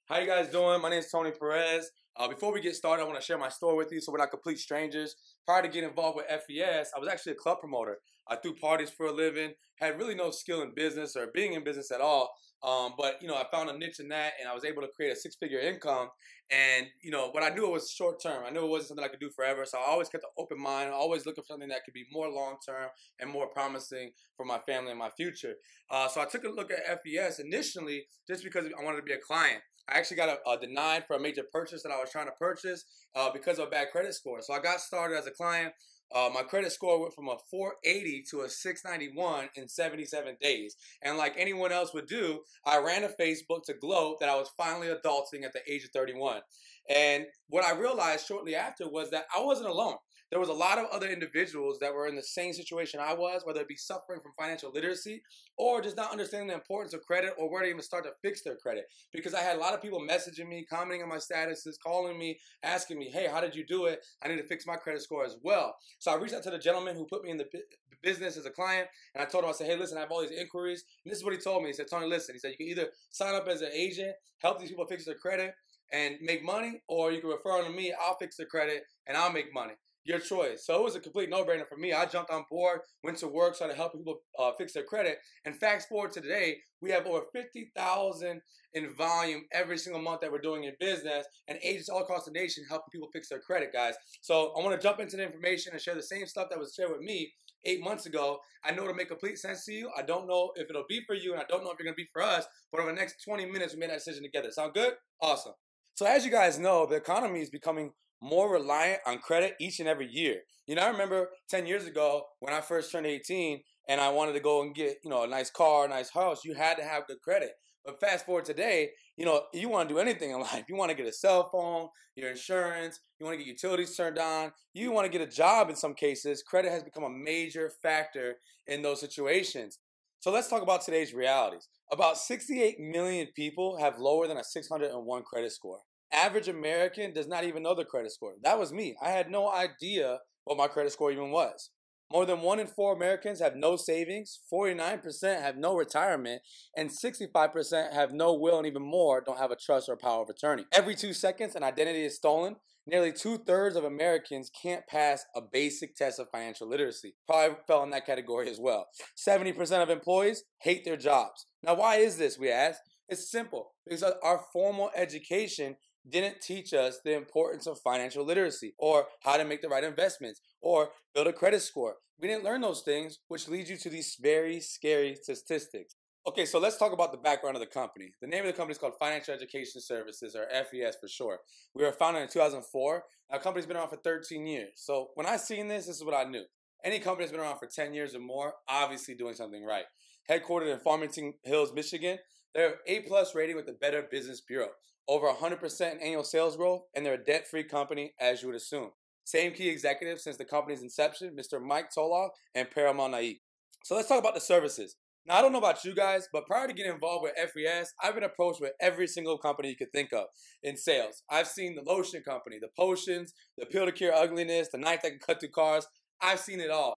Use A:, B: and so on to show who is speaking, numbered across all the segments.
A: How you guys doing? My name is Tony Perez. Before we get started, I want to share my story with you so we're not complete strangers. Prior to getting involved with FES, I was actually a club promoter. I threw parties for a living, had really no skill in business or being in business at all. But I found a niche in that, and I was able to create a six-figure income. And what I knew it was short term. I knew it wasn't something I could do forever. So I always kept an open mind, always looking for something that could be more long term and more promising for my family and my future. So I took a look at FES initially just because I wanted to be a client. I actually got denied for a major purchase that I was trying to purchase because of a bad credit score. So I got started as a client. My credit score went from a 480 to a 691 in 77 days. And like anyone else would do, I ran a Facebook to gloat that I was finally adulting at the age of 31. And what I realized shortly after was that I wasn't alone. There was a lot of other individuals that were in the same situation I was, whether it be suffering from financial literacy or just not understanding the importance of credit or where to even start to fix their credit. Because I had a lot of people messaging me, commenting on my statuses, calling me, asking me, hey, how did you do it? I need to fix my credit score as well. So I reached out to the gentleman who put me in the business as a client, and I told him, I said, hey, listen, I have all these inquiries. And this is what he told me. He said, Tony, listen, he said, you can either sign up as an agent, help these people fix their credit and make money, or you can refer them to me, I'll fix their credit and I'll make money. Your choice. So it was a complete no-brainer for me. I jumped on board, went to work, started helping people fix their credit. And fast forward to today, we have over 50,000 in volume every single month that we're doing in business, and agents all across the nation helping people fix their credit, guys. So I want to jump into the information and share the same stuff that was shared with me 8 months ago. I know it'll make complete sense to you. I don't know if it'll be for you, and I don't know if you're going to be for us, but over the next 20 minutes, we made that decision together. Sound good? Awesome. So as you guys know, the economy is becoming more reliant on credit each and every year. I remember 10 years ago when I first turned 18 and I wanted to go and get, a nice car, a nice house, you had to have good credit. But fast forward today, you want to do anything in life. You want to get a cell phone, your insurance, you want to get utilities turned on, you want to get a job in some cases. Credit has become a major factor in those situations. So let's talk about today's realities. About 68 million people have lower than a 601 credit score. Average American does not even know their credit score. That was me. I had no idea what my credit score even was. More than 1 in 4 Americans have no savings, 49% have no retirement, and 65% have no will, and even more don't have a trust or power of attorney. Every 2 seconds, an identity is stolen. Nearly 2/3 of Americans can't pass a basic test of financial literacy. Probably fell in that category as well. 70% of employees hate their jobs. Now, why is this, we ask? It's simple. Because our formal education didn't teach us the importance of financial literacy or how to make the right investments or build a credit score. We didn't learn those things, which leads you to these very scary statistics. Okay, so let's talk about the background of the company. The name of the company is called Financial Education Services, or FES for short. We were founded in 2004. Our company's been around for 13 years. So when I seen this is what I knew. Any company that's been around for 10 years or more, obviously doing something right. Headquartered in Farmington Hills, Michigan, they're A+ rating with the Better Business Bureau. Over 100% in annual sales growth, and they're a debt-free company, as you would assume. Same key executives since the company's inception, Mr. Mike Toloff and Paramal Naik. So let's talk about the services. Now, I don't know about you guys, but prior to getting involved with FES, I've been approached with every single company you could think of in sales. I've seen the lotion company, the potions, the pill to cure ugliness, the knife that can cut through cars. I've seen it all.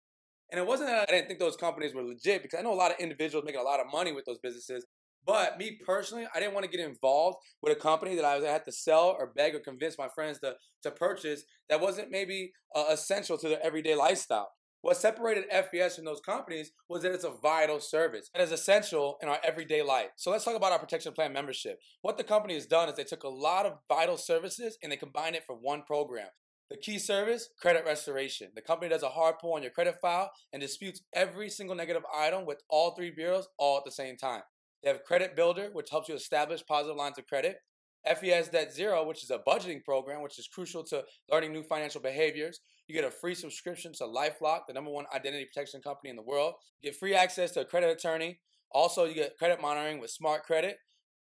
A: And it wasn't that I didn't think those companies were legit, because I know a lot of individuals making a lot of money with those businesses. But me personally, I didn't want to get involved with a company that I had to sell or beg or convince my friends to purchase that wasn't maybe essential to their everyday lifestyle. What separated FES from those companies was that it's a vital service. It is essential in our everyday life. So let's talk about our protection plan membership. What the company has done is they took a lot of vital services and they combined it for one program. The key service, credit restoration. The company does a hard pull on your credit file and disputes every single negative item with all 3 bureaus all at the same time. They have Credit Builder, which helps you establish positive lines of credit. FES Debt Zero, which is a budgeting program, which is crucial to learning new financial behaviors. You get a free subscription to LifeLock, the #1 identity protection company in the world. You get free access to a credit attorney. Also, you get credit monitoring with Smart Credit.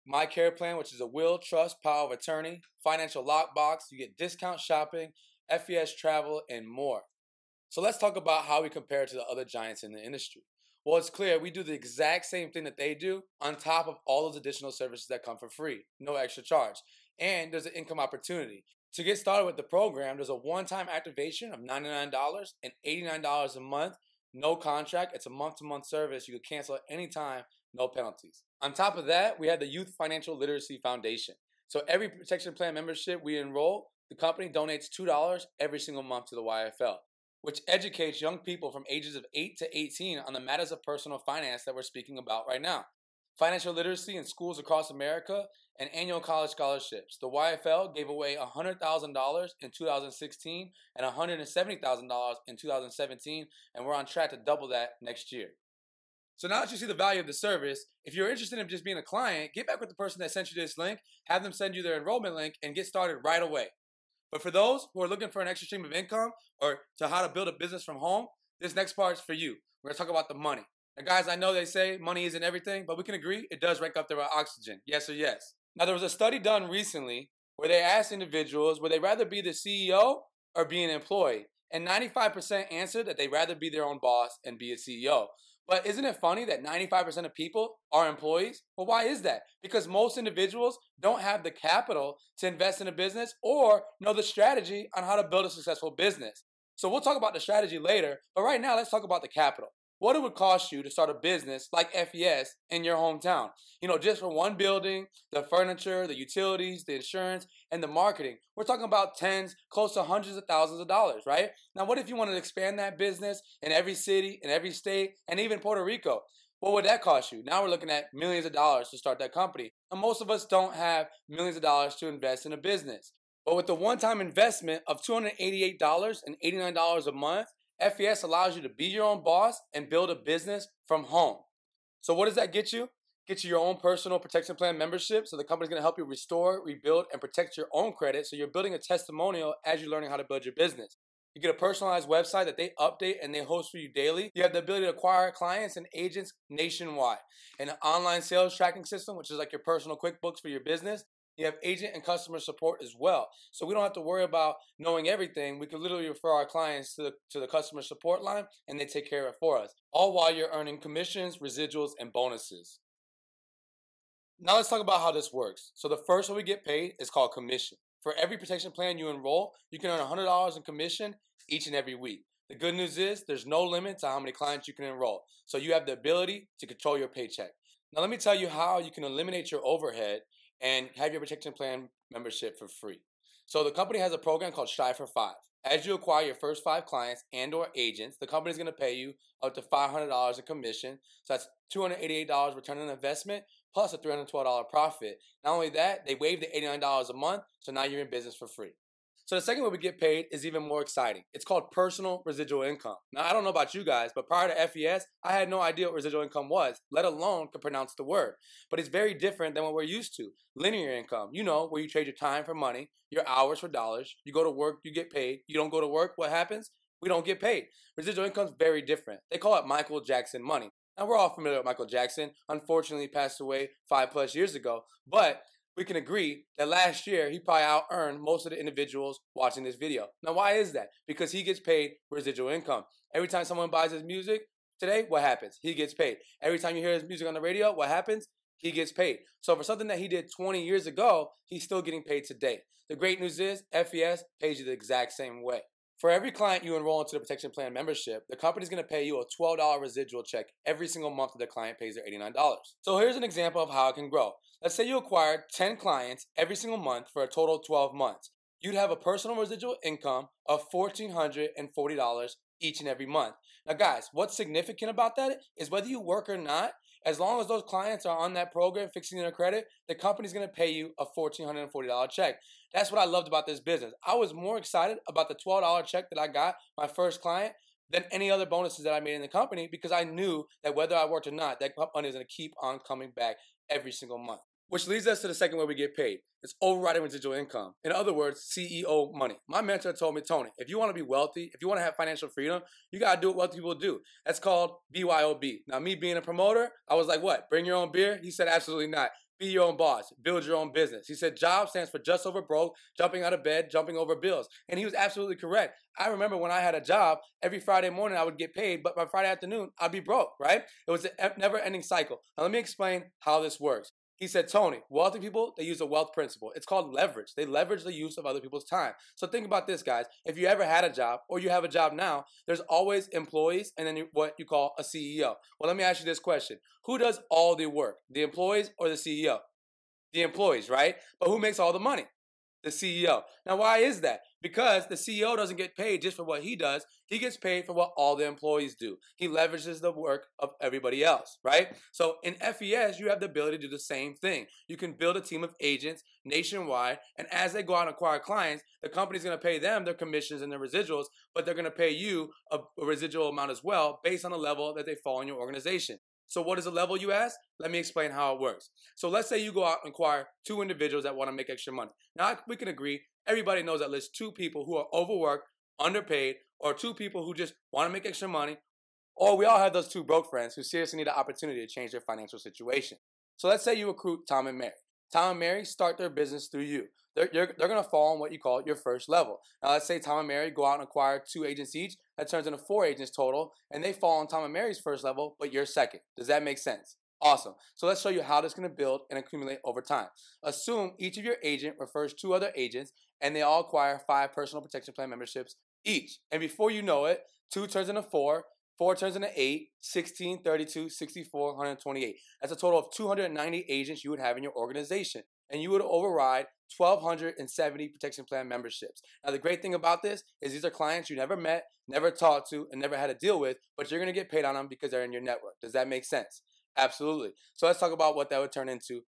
A: My Care Plan, which is a will, trust, power of attorney. Financial Lockbox. You get discount shopping, FES travel, and more. So let's talk about how we compare to the other giants in the industry. Well, it's clear we do the exact same thing that they do on top of all those additional services that come for free, no extra charge. And there's an income opportunity. To get started with the program, there's a one-time activation of $99 and $89 a month, no contract. It's a month-to-month service. You can cancel at any time, no penalties. On top of that, we have the Youth Financial Literacy Foundation. So every protection plan membership we enroll, the company donates $2 every single month to the YFL, which educates young people from ages of 8 to 18 on the matters of personal finance that we're speaking about right now. Financial literacy in schools across America, and annual college scholarships. The YFL gave away $100,000 in 2016 and $170,000 in 2017, and we're on track to double that next year. So now that you see the value of the service, if you're interested in just being a client, get back with the person that sent you this link, have them send you their enrollment link, and get started right away. But for those who are looking for an extra stream of income or to how to build a business from home, this next part is for you. We're going to talk about the money. Now, guys, I know they say money isn't everything, but we can agree it does rank up there with oxygen. Yes or yes? Now, there was a study done recently where they asked individuals, would they rather be the CEO or be an employee? And 95% answered that they'd rather be their own boss and be a CEO. But isn't it funny that 95% of people are employees? Well, why is that? Because most individuals don't have the capital to invest in a business or know the strategy on how to build a successful business. So we'll talk about the strategy later, but right now let's talk about the capital. What it would cost you to start a business like FES in your hometown. You know, just for one building, the furniture, the utilities, the insurance, and the marketing. We're talking about tens, close to hundreds of thousands of dollars, right? Now, what if you wanted to expand that business in every city, in every state, and even Puerto Rico? What would that cost you? Now we're looking at millions of dollars to start that company. And most of us don't have millions of dollars to invest in a business. But with the one-time investment of $288 and $89 a month, FES allows you to be your own boss and build a business from home. So what does that get you? Get you your own personal protection plan membership. So the company's going to help you restore, rebuild, and protect your own credit. So you're building a testimonial as you're learning how to build your business. You get a personalized website that they update and they host for you daily. You have the ability to acquire clients and agents nationwide. And an online sales tracking system, which is like your personal QuickBooks for your business. You have agent and customer support as well. So we don't have to worry about knowing everything. We can literally refer our clients to the customer support line and they take care of it for us. All while you're earning commissions, residuals, and bonuses. Now let's talk about how this works. So the first one we get paid is called commission. For every protection plan you enroll, you can earn $100 in commission each and every week. The good news is there's no limit to how many clients you can enroll. So you have the ability to control your paycheck. Now let me tell you how you can eliminate your overhead and have your protection plan membership for free. So the company has a program called Strive for 5. As you acquire your first 5 clients and or agents, the company is going to pay you up to $500 in commission. So that's $288 return on investment plus a $312 profit. Not only that, they waive the $89 a month, so now you're in business for free. So the second way we get paid is even more exciting. It's called personal residual income. Now, I don't know about you guys, but prior to FES, I had no idea what residual income was, let alone could pronounce the word. But it's very different than what we're used to. Linear income, you know, where you trade your time for money, your hours for dollars. You go to work, you get paid. You don't go to work, what happens? We don't get paid. Residual income is very different. They call it Michael Jackson money. Now, we're all familiar with Michael Jackson. Unfortunately, he passed away 5+ years ago. But we can agree that last year, he probably out-earned most of the individuals watching this video. Now, why is that? Because he gets paid residual income. Every time someone buys his music today, what happens? He gets paid. Every time you hear his music on the radio, what happens? He gets paid. So for something that he did 20 years ago, he's still getting paid today. The great news is FES pays you the exact same way. For every client you enroll into the protection plan membership, the company's going to pay you a $12 residual check every single month that the client pays their $89. So here's an example of how it can grow. Let's say you acquired 10 clients every single month for a total of 12 months. You'd have a personal residual income of $1,440 each and every month. Now guys, what's significant about that is whether you work or not, as long as those clients are on that program fixing their credit, the company's going to pay you a $1,440 check. That's what I loved about this business. I was more excited about the $12 check that I got my first client than any other bonuses that I made in the company because I knew that whether I worked or not, that money is going to keep on coming back every single month. Which leads us to the second way we get paid. It's overriding residual income. In other words, CEO money. My mentor told me, Tony, if you want to be wealthy, if you want to have financial freedom, you got to do what wealthy people do. That's called BYOB. Now, me being a promoter, I was like, what? Bring your own beer? He said, absolutely not. Be your own boss. Build your own business. He said, job stands for just over broke, jumping out of bed, jumping over bills. And he was absolutely correct. I remember when I had a job, every Friday morning I would get paid, but by Friday afternoon, I'd be broke, right? It was a never-ending cycle. Now, let me explain how this works. He said, Tony, wealthy people, they use a wealth principle. It's called leverage. They leverage the use of other people's time. So think about this, guys. If you ever had a job or you have a job now, there's always employees and then what you call a CEO. Well, let me ask you this question. Who does all the work, the employees or the CEO? The employees, right? But who makes all the money? The CEO. Now, why is that? Because the CEO doesn't get paid just for what he does. He gets paid for what all the employees do. He leverages the work of everybody else, right? So in FES, you have the ability to do the same thing. You can build a team of agents nationwide, and as they go out and acquire clients, the company's going to pay them their commissions and their residuals, but they're going to pay you a residual amount as well based on the level that they fall in your organization. So what is the level, you ask? Let me explain how it works. So let's say you go out and acquire 2 individuals that want to make extra money. Now, we can agree, everybody knows at least 2 people who are overworked, underpaid, or 2 people who just want to make extra money, or we all have those 2 broke friends who seriously need an opportunity to change their financial situation. So let's say you recruit Tom and Mary. Tom and Mary start their business through you. They're going to fall on what you call your first level. Now, let's say Tom and Mary go out and acquire 2 agents each. That turns into 4 agents total, and they fall on Tom and Mary's first level, but you're second. Does that make sense? Awesome. So let's show you how this is going to build and accumulate over time. Assume each of your agent refers 2 other agents, and they all acquire 5 personal protection plan memberships each. And before you know it, 2 turns into 4, 4 turns into 8, 16, 32, 64, 128. That's a total of 290 agents you would have in your organization. And you would override 1,270 protection plan memberships. Now, the great thing about this is these are clients you never met, never talked to, and never had to deal with, but you're going to get paid on them because they're in your network. Does that make sense? Absolutely. So let's talk about what that would turn into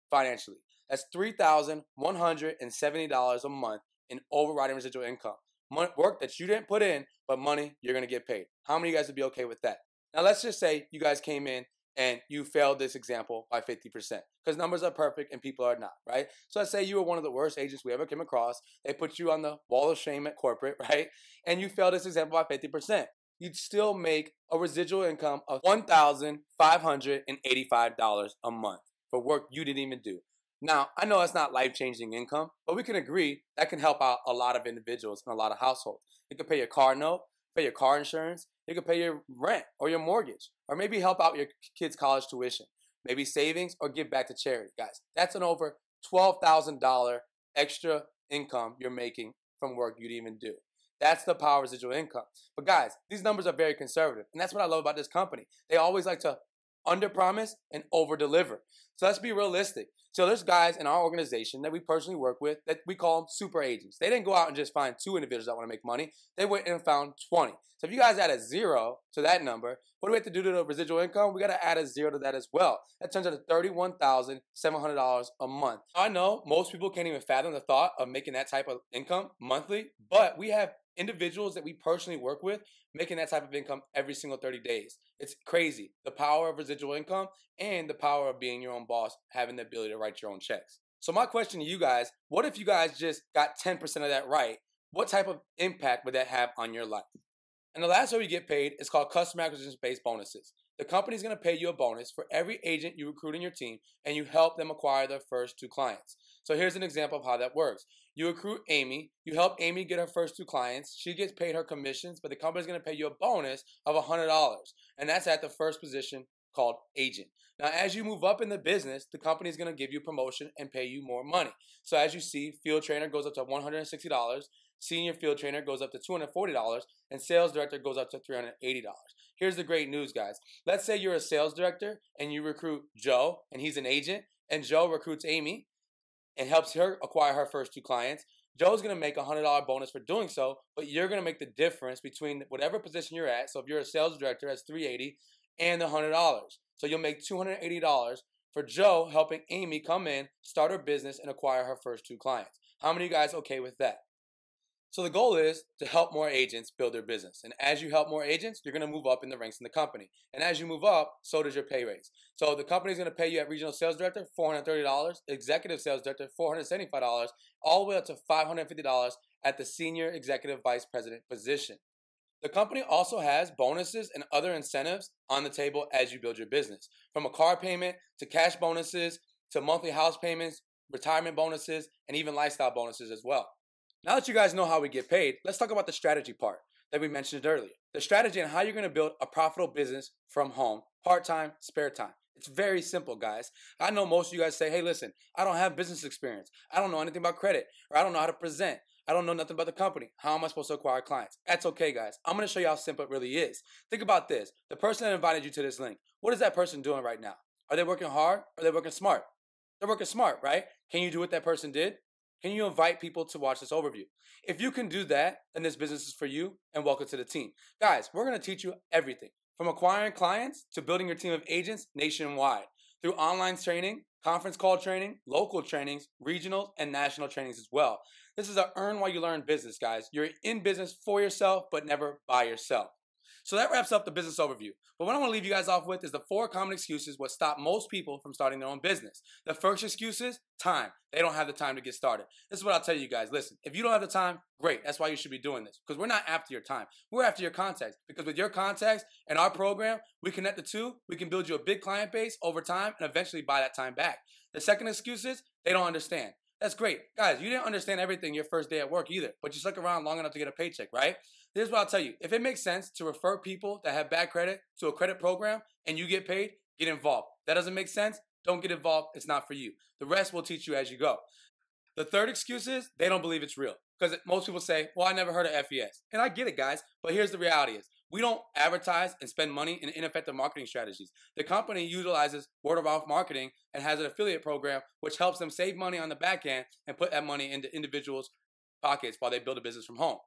A: financially. That's $3,170 a month in overriding residual income. Work that you didn't put in, but money you're going to get paid. How many of you guys would be okay with that? Now, let's just say you guys came in and you failed this example by 50%, because numbers are perfect and people are not, right? So let's say you were one of the worst agents we ever came across. They put you on the wall of shame at corporate, right? And you failed this example by 50%. You'd still make a residual income of $1,585 a month for work you didn't even do. Now, I know it's not life-changing income, but we can agree that can help out a lot of individuals and a lot of households. It could pay your car note, pay your car insurance, it could pay your rent or your mortgage, or maybe help out your kids' college tuition, maybe savings, or give back to charity. Guys, that's an over $12,000 extra income you're making from work you didn't even do. That's the power of residual income. But guys, these numbers are very conservative, and that's what I love about this company. They always like to under-promise and over-deliver. So let's be realistic. So there's guys in our organization that we personally work with that we call them super agents. They didn't go out and just find 2 individuals that want to make money. They went and found 20. So if you guys add a 0 to that number, what do we have to do to the residual income? We got to add a 0 to that as well. That turns out to $31,700 a month. I know most people can't even fathom the thought of making that type of income monthly, but we have individuals that we personally work with making that type of income every single 30 days. It's crazy. The power of residual income and the power of being your own boss, having the ability to write your own checks. So my question to you guys, what if you guys just got 10% of that right? What type of impact would that have on your life? And the last way we get paid is called customer acquisition-based bonuses. The company's going to pay you a bonus for every agent you recruit in your team, and you help them acquire their first 2 clients. So here's an example of how that works. You recruit Amy, you help Amy get her first 2 clients, she gets paid her commissions, but the company's going to pay you a bonus of $100, and that's at the first position called agent. Now, as you move up in the business, the company is going to give you promotion and pay you more money. So as you see, field trainer goes up to $160, senior field trainer goes up to $240, and sales director goes up to $380. Here's the great news, guys. Let's say you're a sales director and you recruit Joe, and he's an agent, and Joe recruits Amy and helps her acquire her first 2 clients. Joe's going to make a $100 bonus for doing so, but you're going to make the difference between whatever position you're at. So if you're a sales director, that's $380 and the $100. So you'll make $280 for Joe helping Amy come in, start her business, and acquire her first 2 clients. How many of you guys okay with that? So the goal is to help more agents build their business. And as you help more agents, you're going to move up in the ranks in the company. And as you move up, so does your pay raise. So the company is going to pay you at regional sales director $430, executive sales director $475, all the way up to $550 at the senior executive vice president position. The company also has bonuses and other incentives on the table as you build your business, from a car payment to cash bonuses to monthly house payments, retirement bonuses, and even lifestyle bonuses as well. Now that you guys know how we get paid, let's talk about the strategy part that we mentioned earlier. The strategy and how you're going to build a profitable business from home, part-time, spare time. It's very simple, guys. I know most of you guys say, hey, listen, I don't have business experience. I don't know anything about credit, or I don't know how to present. I don't know nothing about the company. How am I supposed to acquire clients? That's okay, guys. I'm going to show you how simple it really is. Think about this. The person that invited you to this link, what is that person doing right now? Are they working hard or are they working smart? They're working smart, right? Can you do what that person did? Can you invite people to watch this overview? If you can do that, then this business is for you, and welcome to the team. Guys, we're going to teach you everything from acquiring clients to building your team of agents nationwide through online training, conference call training, local trainings, regional and national trainings as well. This is a earn while you learn business, guys. You're in business for yourself, but never by yourself. So that wraps up the business overview. But what I want to leave you guys off with is the 4 common excuses what stop most people from starting their own business. The first excuse is time. They don't have the time to get started. This is what I'll tell you guys. Listen, if you don't have the time, great. That's why you should be doing this, because we're not after your time. We're after your contacts, because with your contacts and our program, we connect the two. We can build you a big client base over time and eventually buy that time back. The second excuse is they don't understand. That's great. Guys, you didn't understand everything your first day at work either, but you stuck around long enough to get a paycheck, right? Here's what I'll tell you. If it makes sense to refer people that have bad credit to a credit program and you get paid, get involved. That doesn't make sense? Don't get involved. It's not for you. The rest will teach you as you go. The third excuse is they don't believe it's real. Because most people say, well, I never heard of FES. And I get it, guys. But here's the reality is we don't advertise and spend money in ineffective marketing strategies. The company utilizes word-of-mouth marketing and has an affiliate program which helps them save money on the back end and put that money into individuals' pockets while they build a business from home.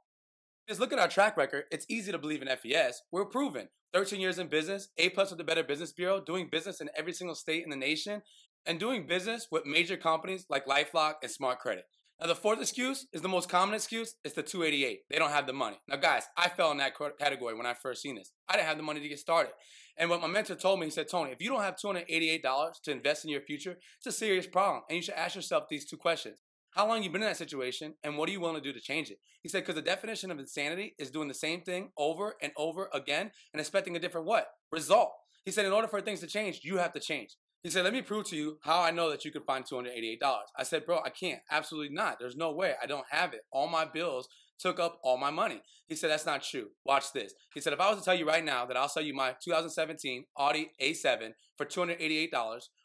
A: Just look at our track record. It's easy to believe in FES. We're proven. 13 years in business, A+ with the Better Business Bureau, doing business in every single state in the nation, and doing business with major companies like LifeLock and Smart Credit. Now, the fourth excuse is the most common excuse. It's the 288. They don't have the money. Now, guys, I fell in that category when I first seen this. I didn't have the money to get started. And what my mentor told me, he said, Tony, if you don't have $288 to invest in your future, it's a serious problem. And you should ask yourself these 2 questions. How long have you been in that situation, and what are you willing to do to change it? He said, because the definition of insanity is doing the same thing over and over again and expecting a different what? Result. He said, in order for things to change, you have to change. He said, let me prove to you how I know that you can find $288. I said, bro, I can't. Absolutely not. There's no way. I don't have it. All my bills took up all my money. He said, that's not true. Watch this. He said, if I was to tell you right now that I'll sell you my 2017 Audi A7 for $288,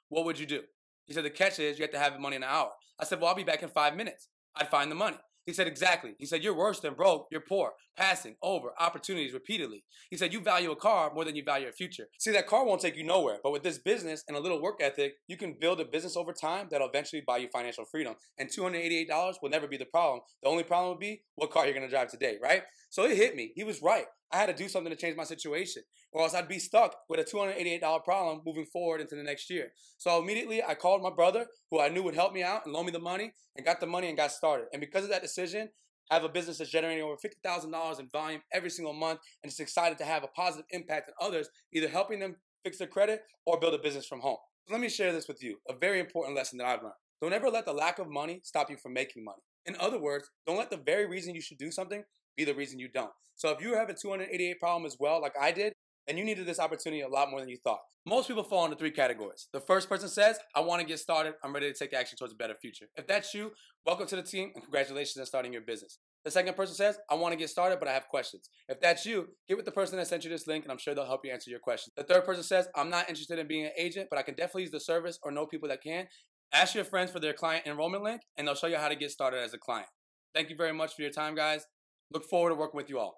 A: what would you do? He said, the catch is you have to have the money in an hour. I said, well, I'll be back in 5 minutes. I'd find the money. He said, exactly. He said, you're worse than broke. You're poor, passing over opportunities repeatedly. He said, you value a car more than you value a future. See, that car won't take you nowhere. But with this business and a little work ethic, you can build a business over time that'll eventually buy you financial freedom. And $288 will never be the problem. The only problem would be what car you're going to drive today, right? So it hit me. He was right. I had to do something to change my situation, or else I'd be stuck with a $288 problem moving forward into the next year. So immediately I called my brother, who I knew would help me out and loan me the money, and got the money and got started. And because of that decision, I have a business that's generating over $50,000 in volume every single month, and it's excited to have a positive impact on others, either helping them fix their credit or build a business from home. So let me share this with you, a very important lesson that I've learned. Don't ever let the lack of money stop you from making money. In other words, don't let the very reason you should do something be the reason you don't. So if you have a 288 problem as well, like I did, then you needed this opportunity a lot more than you thought. Most people fall into 3 categories. The first person says, I want to get started. I'm ready to take action towards a better future. If that's you, welcome to the team and congratulations on starting your business. The second person says, I want to get started, but I have questions. If that's you, get with the person that sent you this link and I'm sure they'll help you answer your questions. The third person says, I'm not interested in being an agent, but I can definitely use the service or know people that can. Ask your friends for their client enrollment link and they'll show you how to get started as a client. Thank you very much for your time, guys. Look forward to working with you all.